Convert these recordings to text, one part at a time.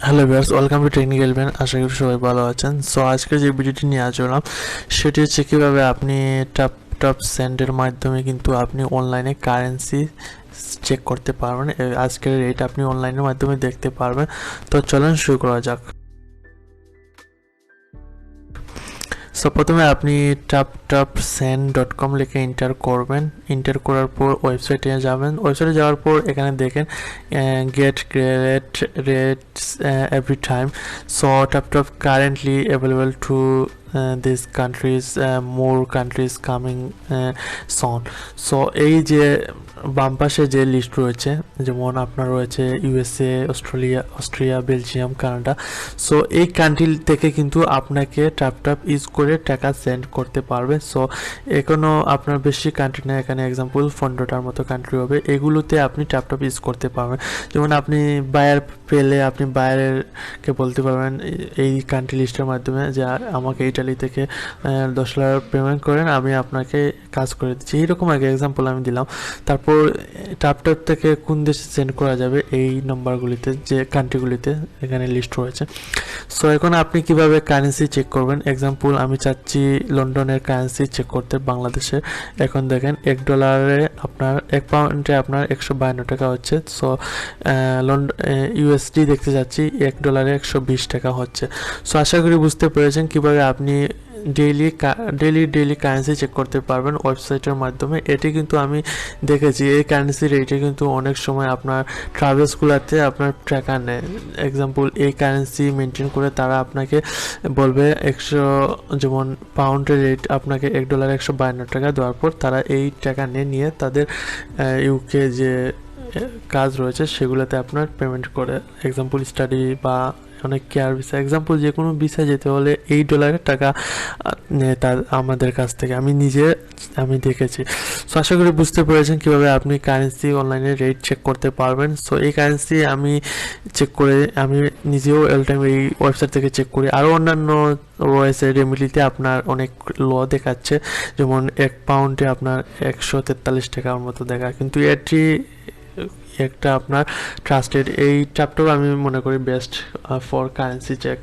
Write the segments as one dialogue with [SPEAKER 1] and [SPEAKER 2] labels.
[SPEAKER 1] Hello viewers, welcome to technical ban. আশা করি সবাই ভালো আছেন। সো আজকে যে ভিডিওটি নিয়ে আসলাম সেটি হচ্ছে কীভাবে আপনি ট্যাপট্যাপ সেন্ডের মাধ্যমে কিন্তু আপনি অনলাইনে কারেন্সি চেক করতে পারবেন। আজকের রেট আপনি অনলাইনের মাধ্যমে দেখতে পারবেন। তো চলেন শুরু করা যাক। সো প্রথমে আপনি taptapsend.com লিখে এন্টার করবেন। এন্টার করার পর ওয়েবসাইটে যাবেন। ওয়েবসাইটে যাওয়ার পর এখানে দেখেন get rates every time. So taptap currently available to this countries, more countries coming soon. So এই যে বাম পাশে যে লিস্ট রয়েছে, যেমন আপনার রয়েছে USA, Austria, Belgium, Canada. So এই কান্ট্রি থেকে কিন্তু আপনাকে ট্যাপট্যাপ ইউজ করে টাকা সেন্ড করতে পারবে। সো এখনও আপনার বেশি কান্ট্রি না, এখানে এক্সাম্পল 15টার মতো কান্ট্রি হবে। এগুলোতে আপনি ট্যাপট্যাপ ইউজ করতে পারবেন। যেমন আপনি বায়ার পেলে আপনি বায়ারকে বলতে পারবেন এই কান্ট্রি লিস্টের মাধ্যমে যে আমাকে ইটালি থেকে $10 পেমেন্ট করেন, আমি আপনাকে কাজ করে দিচ্ছি। এইরকম আগে এক্সাম্পল আমি দিলাম। তারপর ট্যাপট্যাপ থেকে কোন দেশে সেন্ড করা যাবে এই নম্বরগুলিতে, যে কান্ট্রিগুলিতে এখানে লিস্ট রয়েছে। সো এখন আপনি কিভাবে কারেন্সি চেক করবেন। এক্সাম্পল আমি চাচ্ছি লন্ডনের কারেন্সি চেক করতে বাংলাদেশে। এখন দেখেন $1 আপনার, £1 আপনার 152 টাকা হচ্ছে। সো ইউএসডি দেখতে যাচ্ছি, $1 120 টাকা হচ্ছে। সো আশা করি বুঝতে পেরেছেন কিভাবে আপনি ডেইলি কারেন্সি চেক করতে পারবেন ওয়েবসাইটের মাধ্যমে। এটি কিন্তু আমি দেখেছি, এই কারেন্সি রেটে কিন্তু অনেক সময় আপনার ট্রাভেলসগুলোতে আপনার টাকা নেয়। এক্সাম্পল এই কারেন্সি মেনটেন করে তারা আপনাকে বলবে 100, যেমন পাউন্ডের রেট আপনাকে $1 152 টাকা দেওয়ার পর তারা এই টাকা নিয়ে তাদের ইউকে যে কাজ রয়েছে সেগুলোতে আপনার পেমেন্ট করে। এক্সাম্পল স্টাডি বা অনেক কেয়ার ভিসা, এক্সাম্পল যে কোনো ভিসা যেতে হলে $8 টাকা নেয় তার আমাদের কাছ থেকে। আমি দেখেছি। সো আশা করি বুঝতে পেরেছেন কীভাবে আপনি কারেন্সি অনলাইনে রেট চেক করতে পারবেন। সো এই কারেন্সি আমি চেক করে, আমি নিজেও অল টাইম এই ওয়েবসাইট থেকে চেক করি। আরও অন্যান্য রয়েছে, রেমিলিতে আপনার অনেক দেখাচ্ছে, যেমন £1 আপনার 143 টাকার মতো দেখা, কিন্তু এটি একটা আপনার ট্রাস্টেড। এই ট্যাপটপ আমি মনে করি বেস্ট ফর কারেন্সি চেক।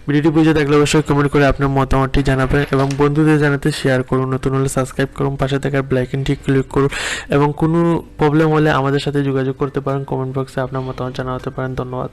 [SPEAKER 1] ভিডিওটি বুঝে থাকলে অবশ্যই কমেন্ট করে আপনার মতামতটি জানাবেন এবং বন্ধুদের জানাতে শেয়ার করুন। নতুন হলে সাবস্ক্রাইব করুন, পাশে থাকার বেল আইকনটি ক্লিক করুন এবং কোনো প্রবলেম হলে আমাদের সাথে যোগাযোগ করতে পারেন। কমেন্ট বক্সে আপনার মতামত জানাতে পারেন। ধন্যবাদ।